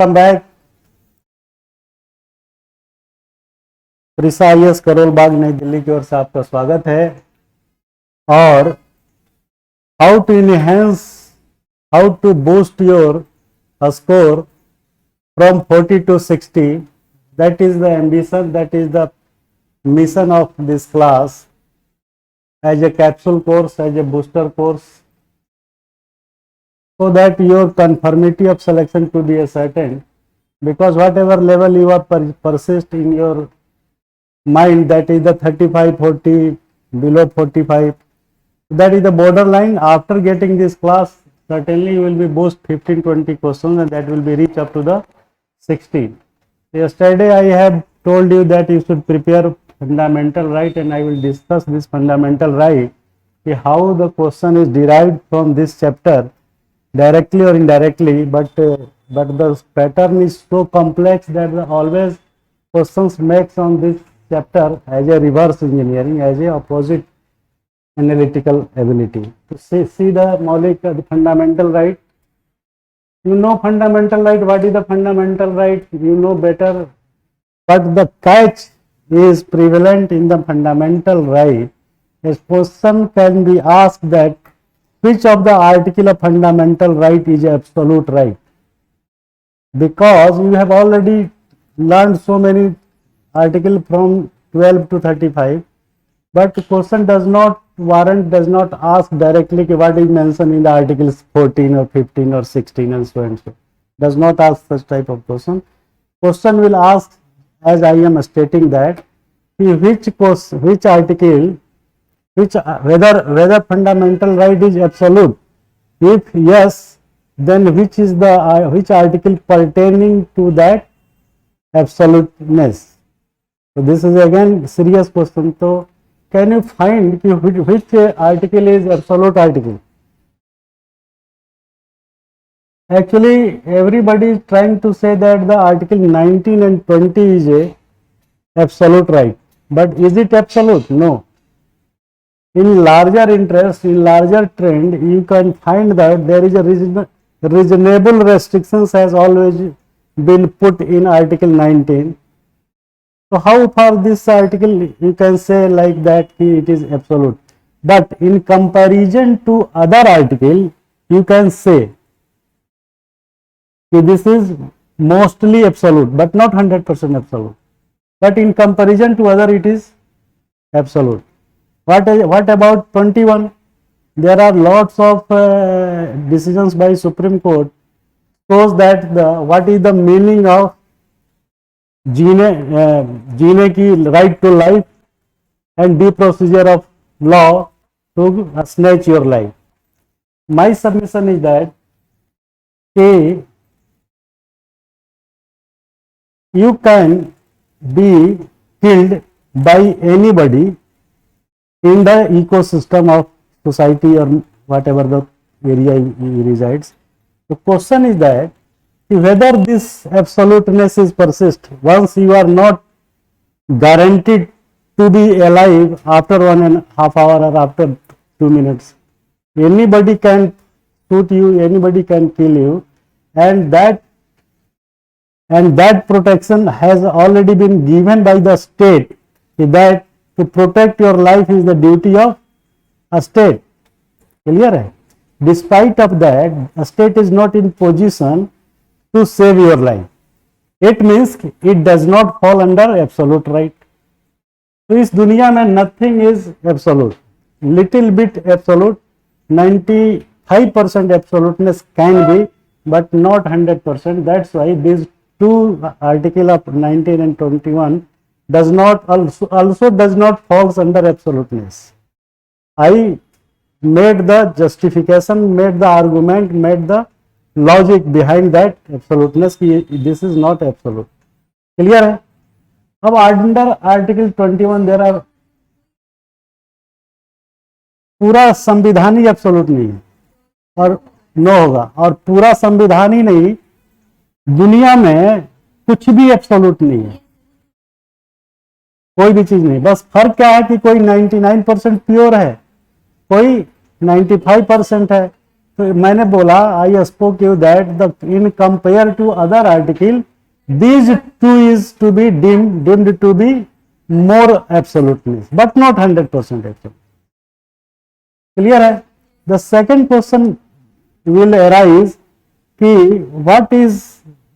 Welcome back. Precise Karol Bagh New Delhi की ओर से आपका स्वागत है। और how to enhance, how to boost your score from 40 to 60, that is the ambition, that is the mission of this class as a capsule course, as a booster course, so that your conformity of selection to be ascertained, because whatever level you are persist in your mind, that is the 35, 40, below 45, that is the borderline. After getting this class, certainly you will be boost 15, 20 questions, and that will be reach up to the 60. Yesterday I have told you that you should prepare fundamental right, and I will discuss this fundamental right, how the question is derived from this chapter directly or indirectly, but the pattern is so complex that always questions makes on this chapter as a reverse engineering, as a opposite analytical ability. To see the Maulik, the fundamental right. You know fundamental right, what is the fundamental right, you know better, but the catch is prevalent in the fundamental right. A question can be asked that which of the article of fundamental right is absolute right, because you have already learned so many articles from 12 to 35, but the question does not warrant, does not ask directly what is mentioned in the articles 14 or 15 or 16 and so and so. Does not ask such type of question. Question will ask, as I am stating, that which article, which whether fundamental right is absolute. If yes, then which is the which article pertaining to that absoluteness. So this is again serious question. So can you find which article is absolute article? Actually, everybody is trying to say that the article 19 and 20 is a absolute right, but is it absolute? No. In larger interest, in larger trend, you can find that there is a reasonable restrictions has always been put in article 19. So how far this article you can say like that it is absolute, but in comparison to other article you can say this is mostly absolute but not 100% absolute, but in comparison to other it is absolute. What about 21? There are lots of decisions by Supreme Court shows that what is the meaning of जीने की right to life and due procedure of law to snatch your life. My submission is that you can be killed by anybody in the ecosystem of society or whatever the area he resides. The question is that whether this absoluteness is persist once you are not guaranteed to be alive after 1.5 hours or after 2 minutes. Anybody can shoot you, anybody can kill you, and that protection has already been given by the state, that to protect your life is the duty of a state. Clear hai? Despite of that, a state is not in position to save your life. It means it does not fall under absolute right. तो इस दुनिया में nothing is absolute. Little bit absolute, 95% absoluteness can be, but not 100%. That's why these two article of 19 and 21 does not also does not falls under absoluteness. I made the justification, made the argument, made the logic behind that absoluteness. This is not absolute. Clear है? अब under article 21 there are पूरा संविधान ही absolute नहीं है और no होगा, और पूरा संविधान ही नहीं, दुनिया में कुछ भी एब्सोल्यूट नहीं है, कोई भी चीज नहीं। बस फर्क क्या है कि कोई 99% प्योर है, कोई 95% है। मैंने बोला I spoke you that the in compare to other article these two is to be deemed to be more absoluteness but not 100% actually. Clear है? The second question will arise कि what is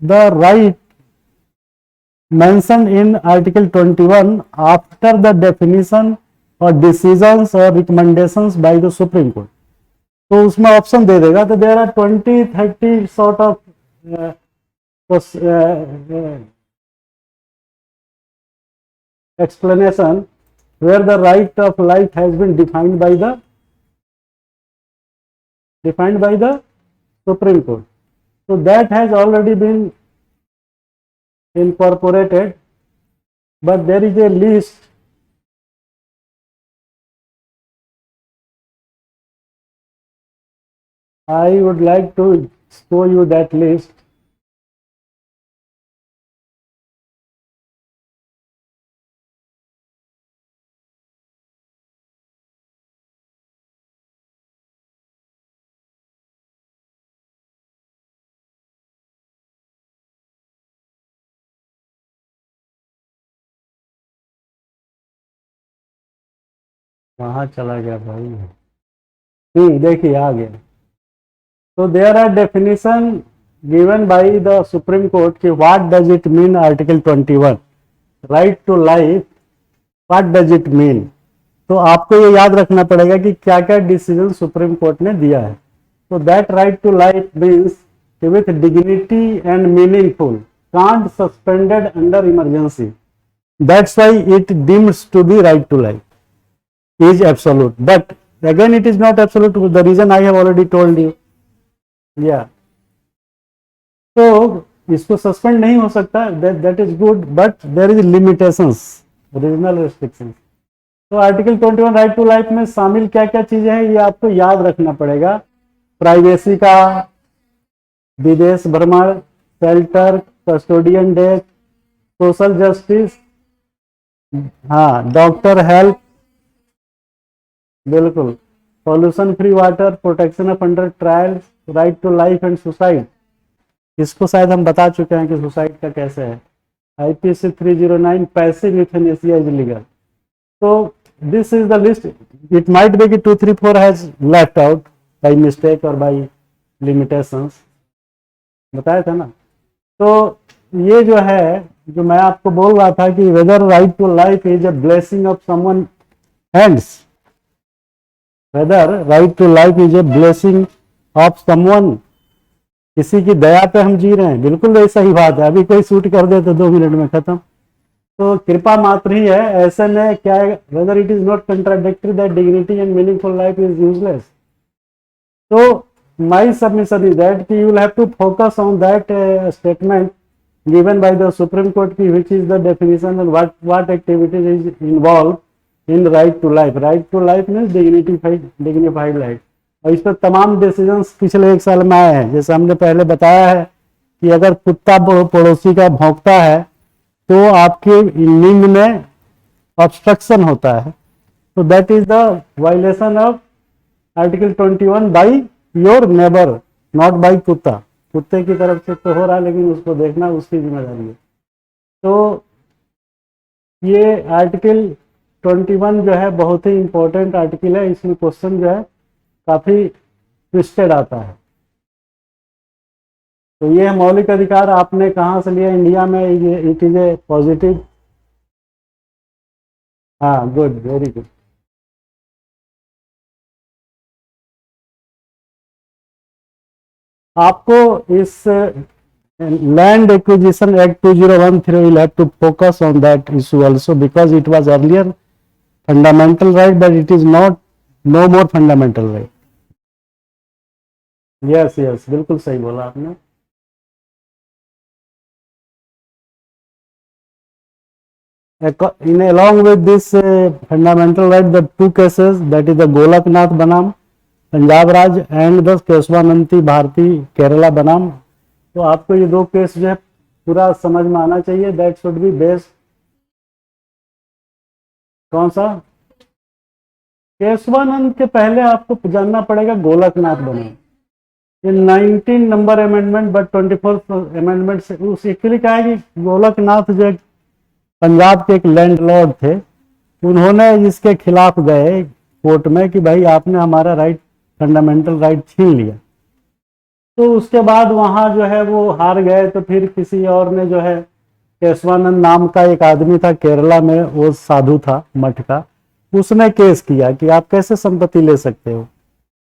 the right mentioned in article 21 after the definition or decisions or recommendations by the Supreme Court. तो उसमें option दे देगा, तो there are 20-30 sort of explanation where the right of life has been defined by the Supreme Court. So that has already been incorporated, but there is a list. I would like to show you that list. कहाँ चला गया भाई? देखिए आ गया. So there are definition given by the Supreme Court कि what does it mean article 21 right to life, what does it mean? तो आपको ये याद रखना पड़ेगा कि क्या क्या डिसीजन सुप्रीम कोर्ट ने दिया है. तो that right to life means with dignity and meaningful, can't suspended under emergency. That's why it deems to be right to life is absolute, but again it is not absolute. The reason I have already told you. Yeah, so इसको suspend नहीं हो सकता, that is good, but there is limitations, regional restrictions. तो article 21 right to life में शामिल क्या क्या चीजें हैं ये आपको याद रखना पड़ेगा. प्राइवेसी का, विदेश भ्रमण, shelter, custodian death, social justice, हाँ डॉक्टर हेल्प, बिल्कुल, pollution free water, protection of under trial, right to life and suicide. इसको शायद हम बता चुके हैं कि सुसाइड का कैसे है. IPC 309 passive euthanasia is legal. तो this is the list. It might be कि 2, 3, 4 has left out by mistake और बाय लिमिटेशंस, बताया था ना. तो ये जो है, जो मैं आपको बोल रहा था कि whether right to life is a blessing of someone hands, whether right to life is a blessing of someone, किसी की दया पे हम जी रहे हैं. बिल्कुल ऐसा ही बात है. अभी कोई शूट कर दे तो 2 मिनट में खत्म. तो कृपा मात्र ही है. ऐसे में क्या है, whether it is not contradictory that dignity and meaningful life is useless. So my submission is that you will have to focus on that statement given by the Supreme Court, which is the definition and what activities is involved in right to life. Right to life means dignified life. और इस पर तमाम decisions पिछले 1 साल में आए हैं. जैसे हमने पहले बताया है कि अगर कुत्ता पड़ोसी का भौंकता है तो आपके नींद में ऑब्स्ट्रक्शन होता है. तो that is the violation of article 21 by your neighbour, not by कुत्ता. कुत्ते की तरफ से तो हो रहा है, लेकिन उसको देखना उसकी जिम्मेदारी है. तो ये आर्टिकल 21 जो है बहुत ही इंपॉर्टेंट आर्टिकल है. इसमें क्वेश्चन जो है काफी ट्विस्टेड आता है. तो ये मौलिक अधिकार आपने कहाँ से लिया? इंडिया में. ये इट इज ए पॉजिटिव. हाँ गुड, वेरी गुड. आपको इस land acquisition act 2013 will have to focus on that issue also, because it was earlier fundamental right, but it is not no more fundamental right. Yes, yes, बिल्कुल सही बोला आपने. In along with this fundamental right, the 2 cases, that is the Golaknath बनाम पंजाब राज्य and the केशवानंती Bharti Kerala बनाम. तो आपको ये 2 केस जो है पूरा समझ में आना चाहिए. That should be based. कौन सा? केशवानंद के पहले आपको जानना पड़ेगा गोलकनाथ बनाम. ये 19 number amendment but 24th amendment से उस एक्चुअली क्या है कि गोलकनाथ जो एक पंजाब के एक लैंडलॉर्ड थे, उन्होंने इसके खिलाफ गए कोर्ट में कि भाई आपने हमारा राइट, फंडामेंटल राइट छीन लिया। तो उसके बाद वहां जो है वो हार गए, तो फिर किसी और ने जो है, केशवानंद नाम का एक आदमी था केरला में, वो साधु था मठ का, उसने केस किया कि आप कैसे संपत्ति ले सकते हो।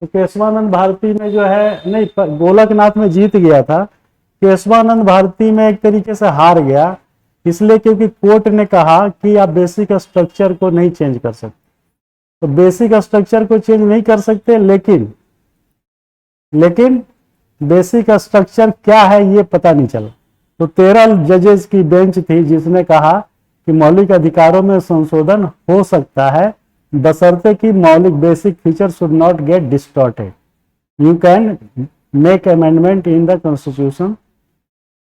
तो केशवानंद भारती में जो है, नहीं गोलकनाथ में जीत गया था, केशवानंद भारती में एक तरीके से हार गया, इसलिए क्योंकि कोर्ट ने कहा कि आप बेसिक स्ट्रक्चर को नहीं चेंज कर सकते। तो बेसिक स्ट्रक्चर को चेंज नहीं कर सकते, लेकिन बेसिक स्ट्रक्चर क्या है ये पता नहीं चला। तो 13 जजेस की बेंच थी जिसने कहा कि मौलिक अधिकारों में संशोधन हो सकता है, बशर्ते कि मौलिक basic feature should not gate distorted. You can make amendment in the constitution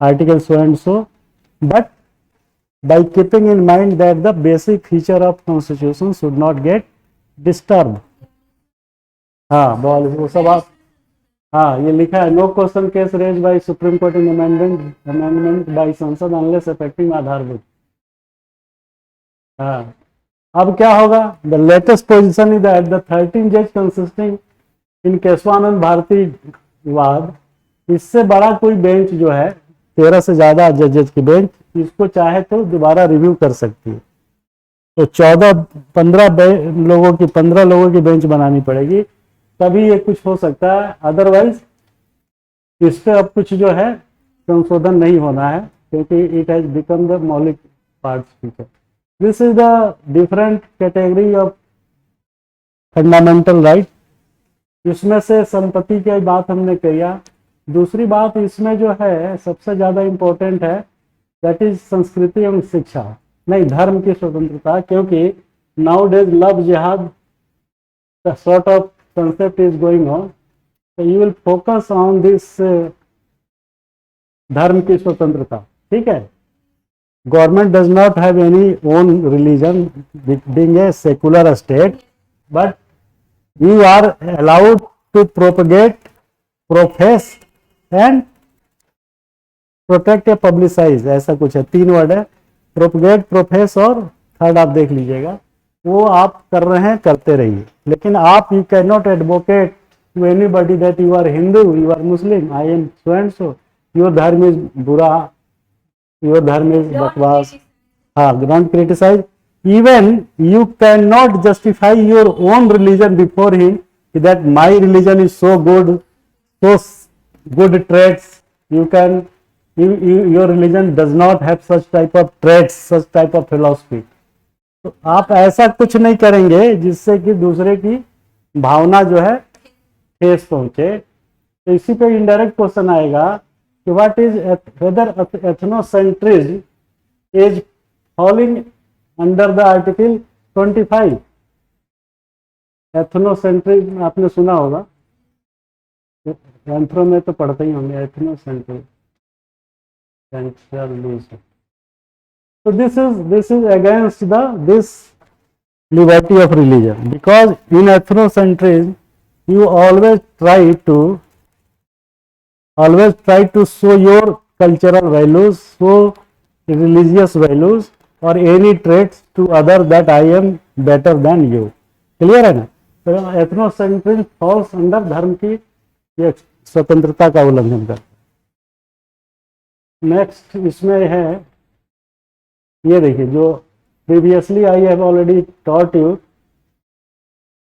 article so and so, but by keeping in mind that the basic feature of constitution should not get disturbed। हाँ बॉल वो सब आप, हाँ ये लिखा है, no question case raise by supreme court in amendment by संसद अनलेस अफेक्टिंग आधारभूत। हाँ अब क्या होगा, the latest position is that the 13 जज कंसिस्टिंग इन केशवानंद भारती विवाद, इससे बड़ा कोई बेंच जो है, 13 से ज्यादा जजेस की बेंच, इसको चाहे तो दोबारा रिव्यू कर सकती है। तो 15 लोगों की बेंच बनानी पड़ेगी, तभी ये कुछ हो सकता है, अदरवाइज इस पे अब कुछ जो है संशोधन नहीं होना है, क्योंकि इट हैज बिकम द मौलिक part feature. This is the different category of fundamental right. इसमें से संपत्ति की बात हमने किया। दूसरी बात इसमें जो है सबसे ज्यादा इंपॉर्टेंट है, दैट इज संस्कृति एवं शिक्षा, नहीं धर्म की स्वतंत्रता, क्योंकि नाउ डेज लव जिहाद the sort of concept is going on, so you will focus on this धर्म की स्वतंत्रता। ठीक है, government does not have any own religion being a secular state, but you are allowed to propagate, profess and protect या publicise, ऐसा कुछ है, 3 word है, प्रोपगेट, प्रोफेस और थर्ड आप देख लीजिएगा, वो आप कर रहे हैं, करते रहिए, लेकिन आप you can not advocate to anybody that you are Hindu, you are Muslim, I am so and so, your dharma is बुरा, your dharma is बकवास, हाँ, don't criticize, even you cannot justify your own religion before him that my religion is so good, so good traits, you can, your religion does not have such type of traits, such type of philosophy। तो आप ऐसा कुछ नहीं करेंगे जिससे कि दूसरे की भावना जो है ठेस पहुंचे। तो इसी पे इनडायरेक्ट क्वेश्चन आएगा कि what is whether ethnocentrism is falling under the article 25। Ethnocentrism आपने सुना होगा, एंथ्रो में तो पढ़ते ही होंगे, ethnocentrism. So this is against this liberty of religion, because in ethnocentrism you always try to show your cultural values, show religious values or any traits to other that I am better than you। Clear है ना? तो ethnocentrism falls under धर्म की ये स्वतंत्रता का उल्लंघन करता है। नेक्स्ट इसमें है, ये देखिए, जो previously I have already taught you,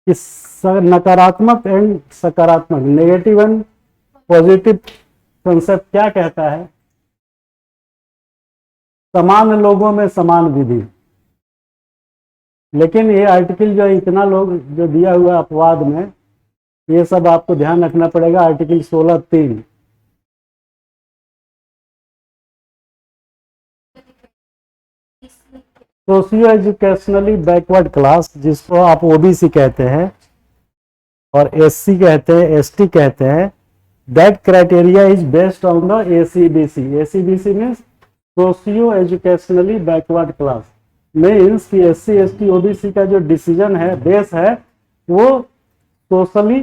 इस नकारात्मक एंड सकारात्मक, नेगेटिव एंड पॉजिटिव कंसेप्ट क्या कहता है, समान लोगों में समान विधि। लेकिन ये आर्टिकल जो इतना लोग जो दिया हुआ अपवाद में, ये सब आपको ध्यान रखना पड़ेगा। Article 16(3) socio educationally backward class, जिसको आप ओबीसी कहते हैं और एससी कहते हैं, एसटी कहते हैं, that criteria is based on the ACBC. ACBC means socio educationally backward class, means कि एससी एसटी ओबीसी का जो डिसीजन है, बेस है, वो सोशली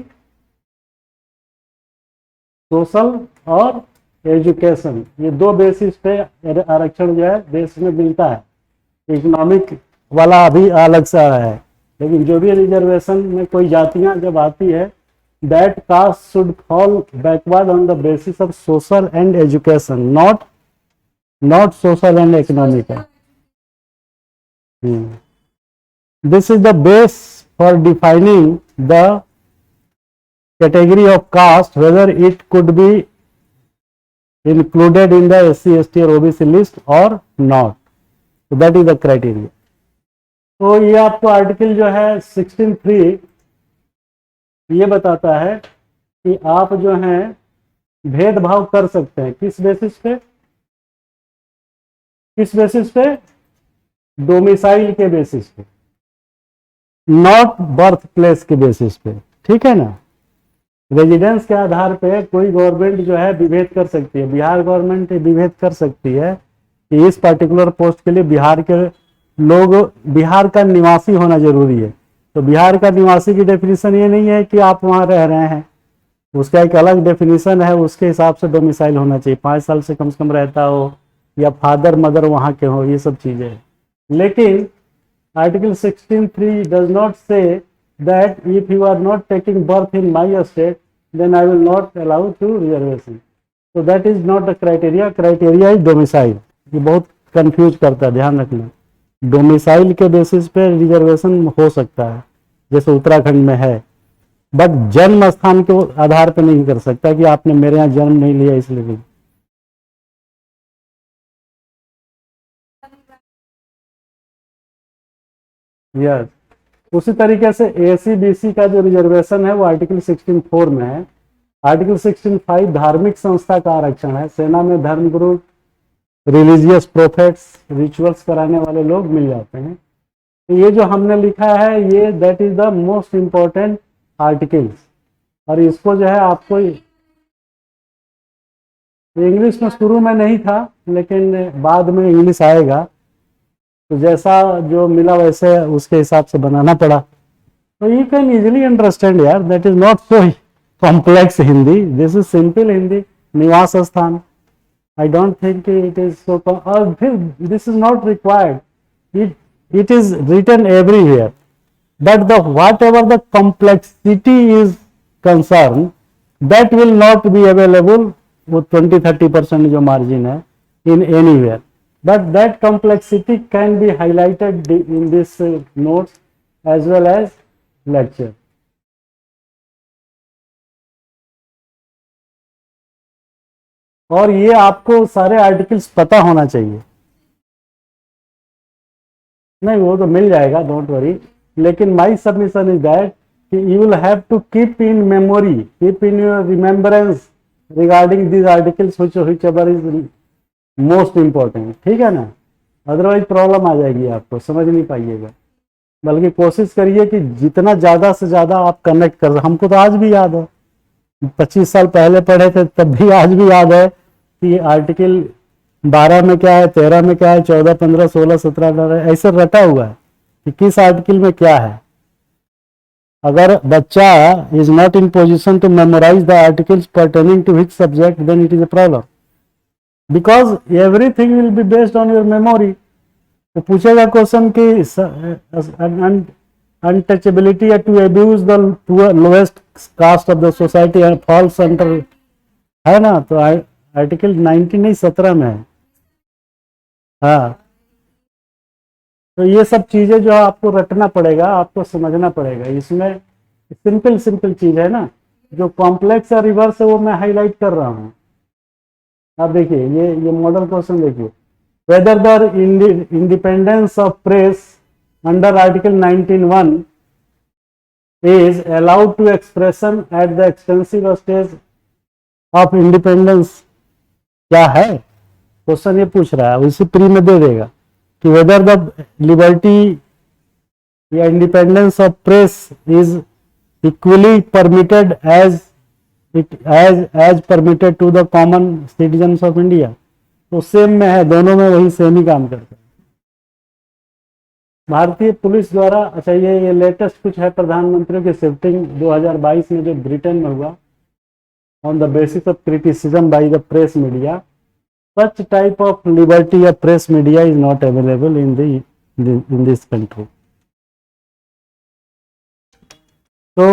सोशल और एजुकेशन, ये दो बेसिस पे आरक्षण जो है देश में मिलता है। इकोनॉमिक वाला अभी अलग सा है, लेकिन जो भी रिजर्वेशन में कोई जातियां जब आती है, that caste should fall backward on the basis of social and education, not social and economic. This is the base for defining the category of caste, whether it could be included in the SC, ST or OBC list or not. So that is the criteria. तो ये आपको article जो है 16(3) ये बताता है कि आप जो है भेदभाव कर सकते हैं। किस बेसिस पे? किस बेसिस पे? डोमिसाइल के बेसिस पे, नॉट बर्थ प्लेस के बेसिस पे। ठीक है ना? रेजिडेंस के आधार पे कोई गवर्नमेंट जो है विभेद कर सकती है। बिहार गवर्नमेंट विभेद कर सकती है कि इस पर्टिकुलर पोस्ट के लिए बिहार के लोग, बिहार का निवासी होना जरूरी है। तो बिहार का निवासी की डेफिनेशन ये नहीं है कि आप वहाँ रह रहे हैं, उसका एक अलग डेफिनेशन है, उसके हिसाब से डोमिसाइल होना चाहिए, 5 साल से कम रहता हो या फादर मदर वहाँ के हो, ये सब चीज़ें हैं। लेकिन आर्टिकल 16(3) डज नॉट से that if you are not taking birth in my state, then I will not allow to reservation. So that is not the criteria. Criteria is domicile. ये बहुत कंफ्यूज करता है, ध्यान रखना। डोमिसाइल के basis पे reservation हो सकता है, जैसे उत्तराखंड में है, बट जन्म स्थान के आधार पे नहीं कर सकता कि आपने मेरे यहाँ जन्म नहीं लिया इसलिए भी। यस, उसी तरीके से एसी बीसी का जो रिजर्वेशन है वो आर्टिकल 16(4) में है। आर्टिकल 16(5) धार्मिक संस्था का आरक्षण है। सेना में धर्मगुरु, रिलीजियस प्रोफेट्स, रिचुअल्स कराने वाले लोग मिल जाते हैं। तो ये जो हमने लिखा है ये that is the most important articles, और इसको जो है आपको इंग्लिश में शुरू में नहीं था, लेकिन बाद में इंग्लिश आएगा, तो जैसा जो मिला वैसे उसके हिसाब से बनाना पड़ा। तो यू कैन इजिली अंडरस्टैंड यार, that is not so complex Hindi, this is simple Hindi. निवास स्थान, I don't think it is so, और फिर this is not required, it is written everywhere, but the whatever the complexity is concern, that will not be available, वो 20-30% जो margin है in anywhere, but that complexity can be highlighted in this notes as well as lecture. और ये आपको सारे articles पता होना चाहिए। नहीं, वो तो मिल जाएगा, डोंट वरी, लेकिन my submission is that you will have to keep in memory, keep in your remembrance regarding this articles which ever is most important. ठीक है ना? अदरवाइज प्रॉब्लम आ जाएगी, आपको समझ नहीं पाइएगा। बल्कि कोशिश करिए कि जितना ज़्यादा से ज़्यादा आप कनेक्ट कर, हमको तो आज भी याद है, 25 साल पहले पढ़े थे तब भी आज भी याद है कि आर्टिकल 12 में क्या है, 13 में क्या है, 14, 15, 16, 17, 18 ऐसे रटा हुआ है कि किस आर्टिकल में क्या है। अगर बच्चा is not in position to memorise the articles pertaining to which subject, then it is a problem, because everything will be based on your memory. तो पूछेगा क्वेश्चन कि untouchability to abuse the lowest caste of the society and falls under, है ना? तो article 19 नहीं 17 में है। हाँ, तो ये सब चीजें जो आपको रटना पड़ेगा, आपको समझना पड़ेगा। इसमें सिंपल चीज है ना, जो कॉम्प्लेक्स या रिवर्स है वो मैं हाईलाइट कर रहा हूँ। आप देखिए, ये मॉडल क्वेश्चन देखिए, whether the independence of press under article 19(1) is allowed to expression at the extensive stage of independence, क्या है क्वेश्चन, ये पूछ रहा है, उसी प्री में दे देगा कि whether the liberty या independence of press is equally permitted as permitted to the common citizens of India। तो सेम में है, दोनों में वही सेम ही काम करते हैं। भारतीय पुलिस द्वारा, अच्छा ये लेटेस्ट कुछ है, प्रधानमंत्रियों की शिफ्टिंग 2022 में जो ब्रिटेन में हुआ, on the basis of criticism by the press media. Such type of liberty of press media is not available in this country. तो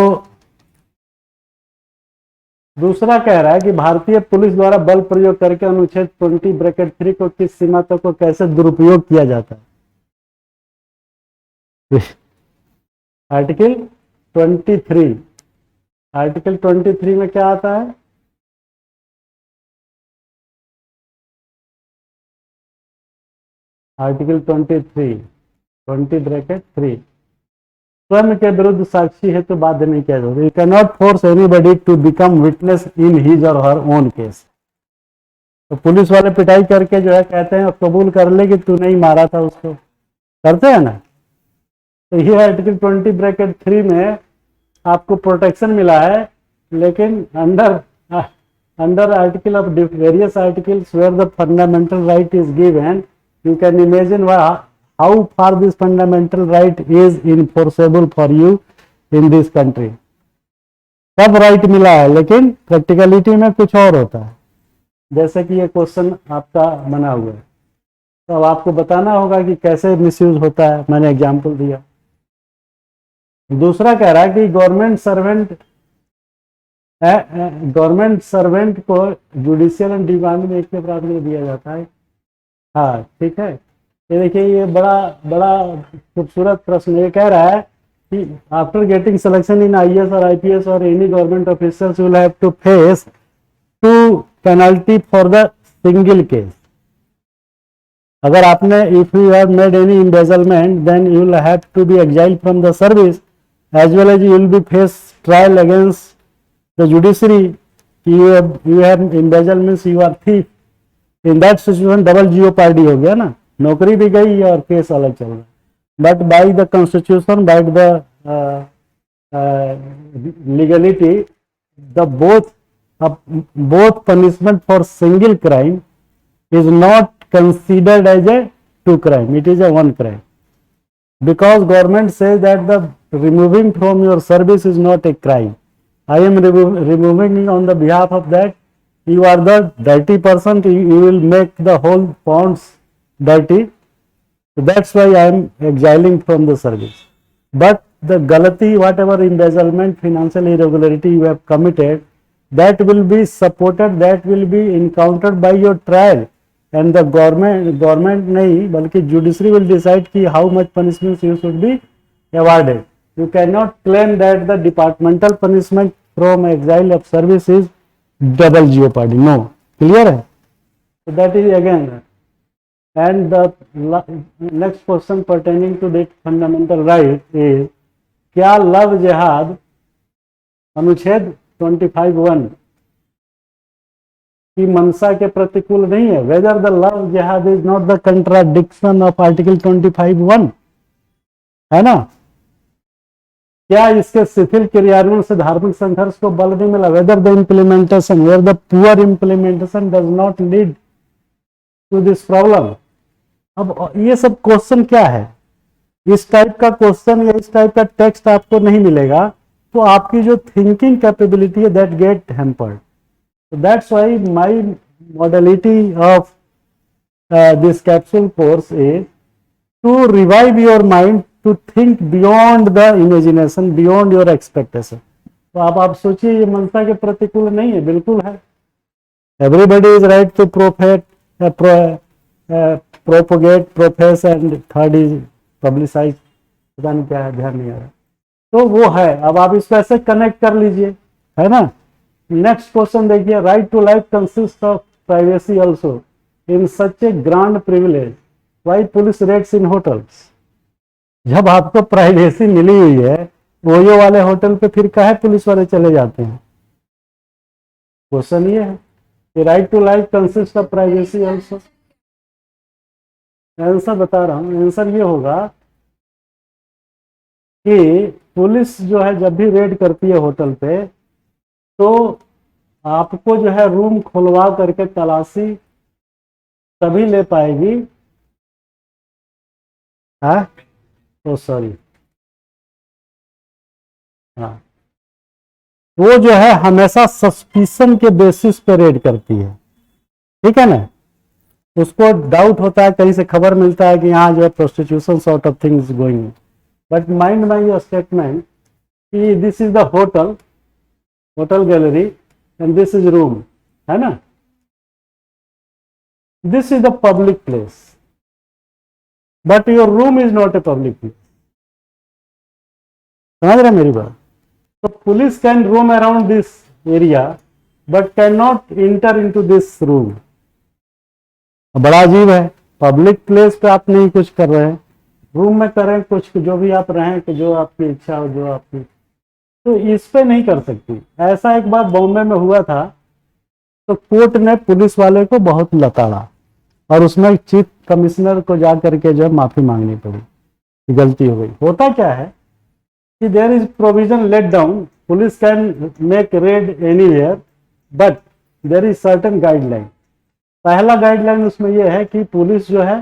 दूसरा कह रहा है कि भारतीय पुलिस द्वारा बल प्रयोग करके अनुच्छेद 20(3) को किस सीमा तक को कैसे दुरुपयोग किया जाता है। आर्टिकल 23, आर्टिकल 23 में क्या आता है? आर्टिकल 20(3) स्वयं के विरुद्ध साक्षी है तो बाध्य नहीं किया जाता। You can not force anybody to become witness in his or her own case. तो पुलिस वाले पिटाई करके जो है कहते हैं कबूल कर ले कि तू नहीं मारा था उसको, करते हैं ना। तो ये आर्टिकल 20(3) में आपको प्रोटेक्शन मिला है, लेकिन under article of various articles where the fundamental right is given, you can imagine how far this fundamental right is enforceable for you in this country. सब राइट मिला है लेकिन प्रैक्टिकलिटी में कुछ और होता है, जैसे कि ये क्वेश्चन आपका बना हुआ है। तो अब आपको बताना होगा कि कैसे मिसयूज होता है। मैंने एग्जाम्पल दिया। दूसरा कह रहा है कि गवर्नमेंट सर्वेंट को जुडिशियल एंड डिपार्टमेंट एक के प्राथमिकता दिया जाता है। हाँ ठीक है। ये देखिए, ये बड़ा खूबसूरत प्रश्न ये कह रहा है कि after getting selection in IAS और आईपीएस और any government officers will have to face 2 penalty for the single case. अगर आपने if you have made any embezzlement then you will have to be exiled from the service as well as you will be face trial against the judiciary. You have embezzle means you are thief. In that situation double jeopardy हो गया ना, नौकरी भी गई और case अलग चल रहा है। But by the constitution, by the legality, the both punishment for single crime is not considered as a 2 crime, it is a 1 crime, because government says that the removing from your service is not a crime. I am removing on the behalf of that. You are the dirty person, you will make the whole ponds dirty, so that's why I am exiling from the service. But the galati, whatever embezzlement, financial irregularity you have committed, that will be supported, that will be encountered by your trial, and the government nahi balki judiciary will decide ki how much punishment you should be awarded. You cannot claim that the departmental punishment from exile of service is double jeopardy. No, clear है? So that is again, and the next question pertaining to that fundamental right is, क्या love जिहाद अनुच्छेद 25(1) की मंशा के प्रतिकूल नहीं है? वेदर द लव जिहाद is not the contradiction of article 25(1), है ना? क्या इसके शिथिल क्रियान्वयन से धार्मिक संघर्ष को बल नहीं मिला? Whether the implementation, where the poor implementation does not lead to this problem. अब ये सब क्वेश्चन क्या है? इस टाइप का क्वेश्चन या इस टाइप का टेक्स्ट आपको नहीं मिलेगा तो आपकी जो थिंकिंग कैपेबिलिटी है that get hampered. So that's why my modality of this capsule course is to revive your mind to think beyond the imagination, beyond your expectation. तो आप सोचिए, ये मनसा के प्रतिकूल नहीं है, बिल्कुल है। Everybody is right to propagate, profess and third is publicize, पता नहीं क्या है, ध्यान नहीं आ रहा, तो वो है। अब आप इसको ऐसे कनेक्ट कर लीजिए, है ना। नेक्स्ट क्वेश्चन देखिए, right to life consist of privacy also in such a grand privilege, why police raids in hotels. जब आपको प्राइवेसी मिली हुई है ओयो वाले होटल पे, फिर काहे पुलिस वाले चले जाते हैं? क्वेश्चन ये है कि right to life consist of privacy also. Answer बता रहा हूं, आंसर ये होगा कि पुलिस जो है जब भी रेड करती है होटल पे, तो आपको जो है रूम खुलवा करके तलाशी तभी ले पाएगी। हाँ, तो सॉरी, हाँ, वो जो है हमेशा सस्पिशन के बेसिस पे रेड करती है, ठीक है ना। उसको डाउट होता है, कहीं से खबर मिलता है कि यहाँ जो है prostitution sort of things going, but mind my statement कि this is the hotel, hotel gallery and this is room, है ना। This is the public place but your room is not a public place. समझ रहे मेरी बात। तो police can roam around this area but can not enter into this room. बड़ा अजीब है, पब्लिक प्लेस पे आप नहीं कुछ कर रहे हैं, रूम में करें कुछ, जो भी आप रहें कि जो आपकी इच्छा हो, जो आपकी, तो इस पे नहीं कर सकती। ऐसा एक बार बॉम्बे में हुआ था, तो कोर्ट ने पुलिस वाले को बहुत लताड़ा और उसमें चीफ कमिश्नर को जा करके जो है माफी मांगनी पड़ी, गलती हो गई। होता क्या है कि there is provision let down, police can make raid anywhere but there is certain guideline. पहला गाइडलाइन उसमें यह है कि पुलिस जो है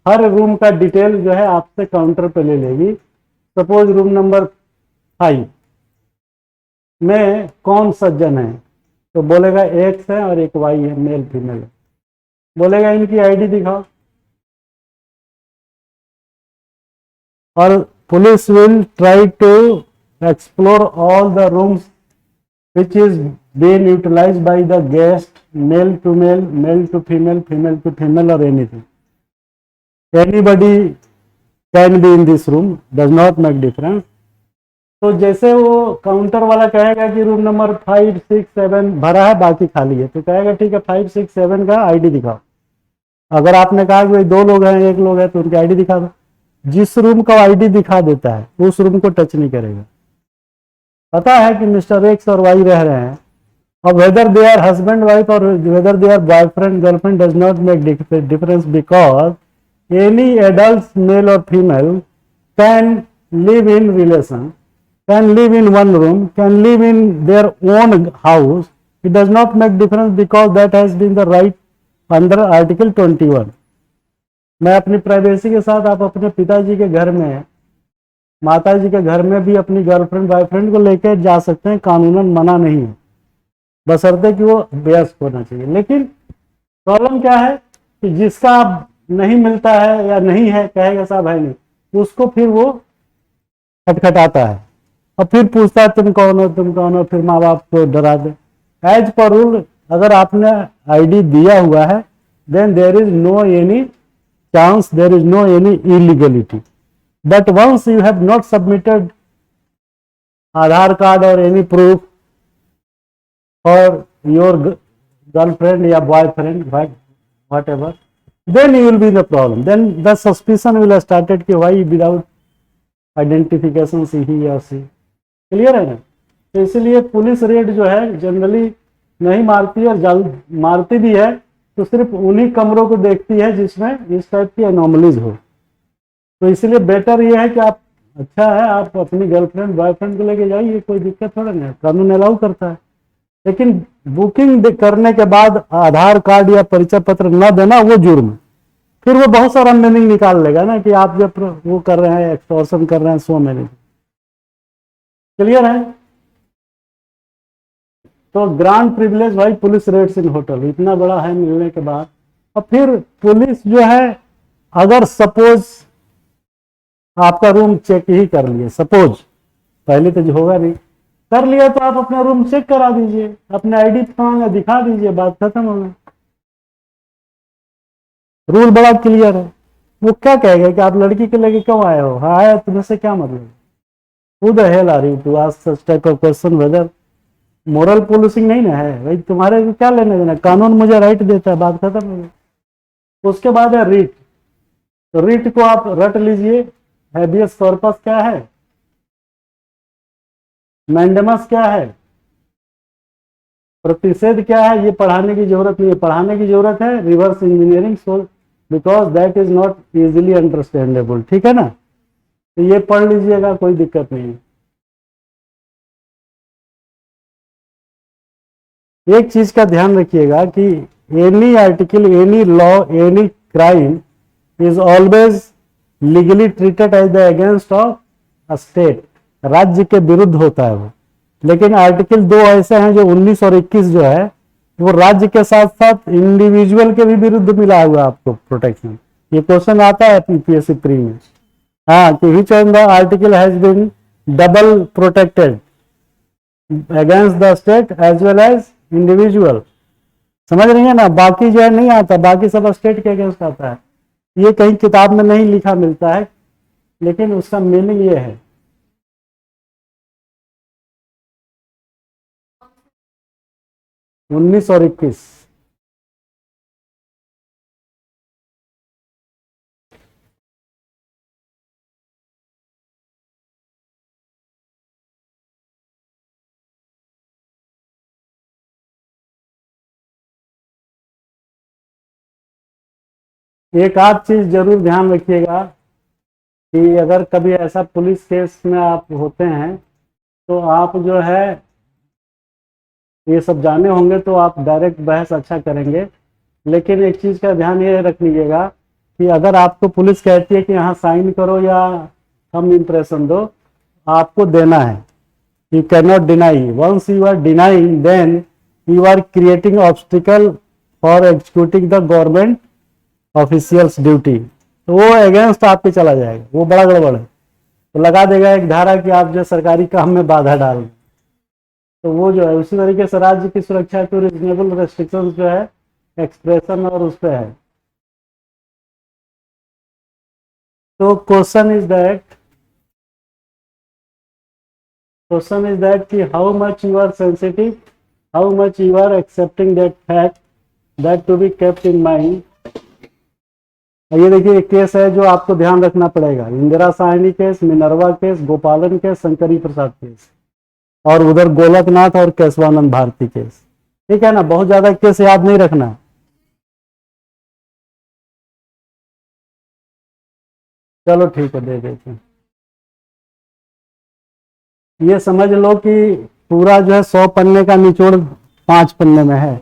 हर रूम का डिटेल जो है आपसे काउंटर पे ले लेगी। सपोज रूम नंबर 5 में कौन सज्जन है, तो बोलेगा एक्स है और एक वाई है, मेल फीमेल है, बोलेगा इनकी आईडी दिखाओ, और police will try to explore all the rooms which is being utilized by the guest, male to female, female to female or anything. Anybody can be in this room, does not make difference. तो जैसे वो counter वाला कहेगा कि room number 5, 6, 7 भरा है, बाकी खाली है, तो कहेगा ठीक है 5, 6, 7 का आईडी दिखाओ। अगर आपने कहा कि भाई 2 लोग हैं, 1 लोग है, तो उनकी आईडी दिखा दो। जिस रूम का आईडी दिखा देता है उस रूम को टच नहीं करेगा। पता है कि मिस्टर एक्स और वाई रह रहे हैं, और whether they are husband wife और whether they are boyfriend girlfriend does not make difference, because any adult male और female can live in relation, can live in one room, can live in their own house. It does not make difference because that has been the right under article 21। मैं अपनी privacy के साथ आप अपने पिताजी के घर में, माता जी के घर में भी अपनी गर्लफ्रेंड बॉयफ्रेंड को लेकर जा सकते हैं, कानूनन मना नहीं है, बशर्ते कि वो वयस्क होना चाहिए। लेकिन प्रॉब्लम क्या है कि जिसका नहीं मिलता है या नहीं है, कहेगा साहब है नहीं, उसको फिर वो खटखटाता है और फिर पूछता है तुम कौन हो, तुम कौन हो, फिर माँ बाप को डरा दे। एज पर रूल अगर आपने आईडी दिया हुआ है, then there is no any chance, there is no any illegality. But once you have not submitted Aadhaar card or any proof for your girlfriend or boyfriend, whatever, then you will be the problem. Then the suspicion will have started कि why without identification he or she. Clear है ना। तो इसलिए police red जो है generally नहीं मारती है, और मारती भी है तो सिर्फ उन्हीं कमरों को देखती है जिसमें इस टाइप की एनोमलीज हो। तो इसलिए बेटर ये है कि आप, अच्छा है आप अपनी गर्लफ्रेंड बॉयफ्रेंड को लेके जाइए, कोई दिक्कत थोड़ा नहीं, कानून अलाउ करता है। लेकिन बुकिंग करने के बाद आधार कार्ड या परिचय पत्र न देना वो जुर्म है। फिर वो बहुत सारा मीनिंग निकाल लेगा ना कि आप जब वो कर रहे हैं, एक्सटॉर्शन कर रहे हैं, सो मैंने। क्लियर है। तो ग्रांड प्रिविलेज भाई पुलिस रेड्स इन होटल इतना बड़ा है मिलने के बाद। और फिर पुलिस जो है, अगर सपोज आपका रूम चेक ही कर लिए, सपोज पहले तो जो होगा नहीं, कर लिया तो आप अपना रूम चेक करा दीजिए, अपने आईडी दिखा दीजिए, बात खत्म हो गई। रूल बड़ा क्लियर है। वो क्या कहेगा कि आप लड़की के लेके क्यों आए हो, हाँ आया तुम्हें से क्या मतलब, who the hell are you to ask such type of question. Whether moral policing नहीं ना है भाई, तुम्हारे को क्या लेने देना, कानून मुझे राइट देता है, बात खत्म हो गई। उसके बाद है रीट। तो रीट को आप रट लीजिए। हैबियस कॉर्पस क्या है, मैंडेमस क्या है, प्रतिषेध क्या है, ये पढ़ाने की जरूरत नहीं है। पढ़ाने की जरूरत है reverse engineering, so because that is not easily understandable. ठीक है ना, तो ये पढ़ लीजिएगा, कोई दिक्कत नहीं है। एक चीज का ध्यान रखिएगा कि any article, any law, any crime is always legally treated as the against of a state. राज्य के विरुद्ध होता है वो। लेकिन आर्टिकल 2 ऐसे हैं जो 19 और 21 जो है वो राज्य के साथ साथ इंडिविजुअल के भी विरुद्ध मिला हुआ आपको प्रोटेक्शन। ये क्वेश्चन आता है पीपीएससी प्री में। हाँ, कि which of the article has been double protected against the state as well as individual. समझ रही है ना, बाकी जो है नहीं आता, बाकी सब स्टेट के अगेंस्ट आता है। ये कहीं किताब में नहीं लिखा मिलता है, लेकिन उसका मीनिंग ये है। उन्नीस और 21। एक आध चीज जरूर ध्यान रखिएगा कि अगर कभी ऐसा पुलिस केस में आप होते हैं तो आप जो है ये सब जाने होंगे तो आप डायरेक्ट बहस अच्छा करेंगे। लेकिन एक चीज का ध्यान ये रख लीजिएगा कि अगर आपको पुलिस कहती है कि यहाँ साइन करो या थंब इम्प्रेशन दो, आपको देना है। You can not deny. Once you are denying then you are creating obstacle for executing the government officials duty. तो वो अगेंस्ट आपके चला जाएगा, वो बड़ा गड़बड़ है। तो लगा देगा एक धारा कि आप जो सरकारी काम में बाधा डाल रहे हैं। तो वो जो है उसी तरीके से राज्य की सुरक्षा के रीजनेबल रेस्ट्रिक्शंस जो है एक्सप्रेशन और उस पर है। तो क्वेश्चन इज दैट कि how much you are sensitive, how much you are accepting that fact that to be kept in mind. ये देखिए एक केस है जो आपको ध्यान रखना पड़ेगा, Indira Sahni case, Minerva case, गोपालन केस, शंकरी प्रसाद केस, और उधर गोलकनाथ और केशवानंद भारती केस। ठीक है ना, बहुत ज्यादा केस याद नहीं रखना। चलो ठीक है, दे देते हैं। ये समझ लो कि पूरा जो है 100 पन्ने का निचोड़ 5 पन्ने में है,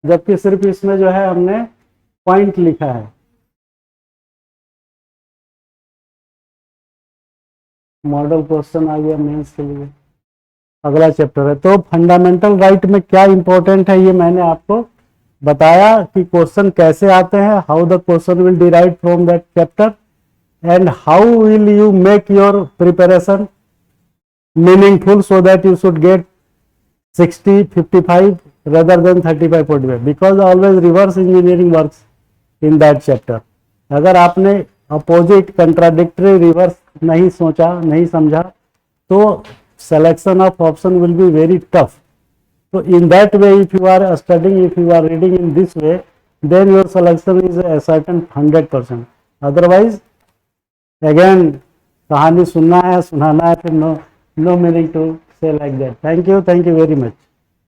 जबकि सिर्फ इसमें जो है हमने पॉइंट लिखा है। मॉडल क्वेश्चन आ गया मेंस के लिए। अगला चैप्टर है, तो फंडामेंटल राइट में क्या इंपॉर्टेंट है ये मैंने आपको बताया कि क्वेश्चन कैसे आते हैं, how the question will derive from that chapter and how will you make your preparation meaningful so that you should get 60 55 rather than 35 45 because always reverse engineering works in that chapter। अगर आपने opposite contradictory reverse नहीं सोचा, नहीं समझा, तो selection of option will be very tough। so in that way if you are studying, if you are reading in this way, then your selection is a certain 100%। otherwise again कहानी सुनना है, सुनाना है, फिर no meaning to say like that। Thank you very much।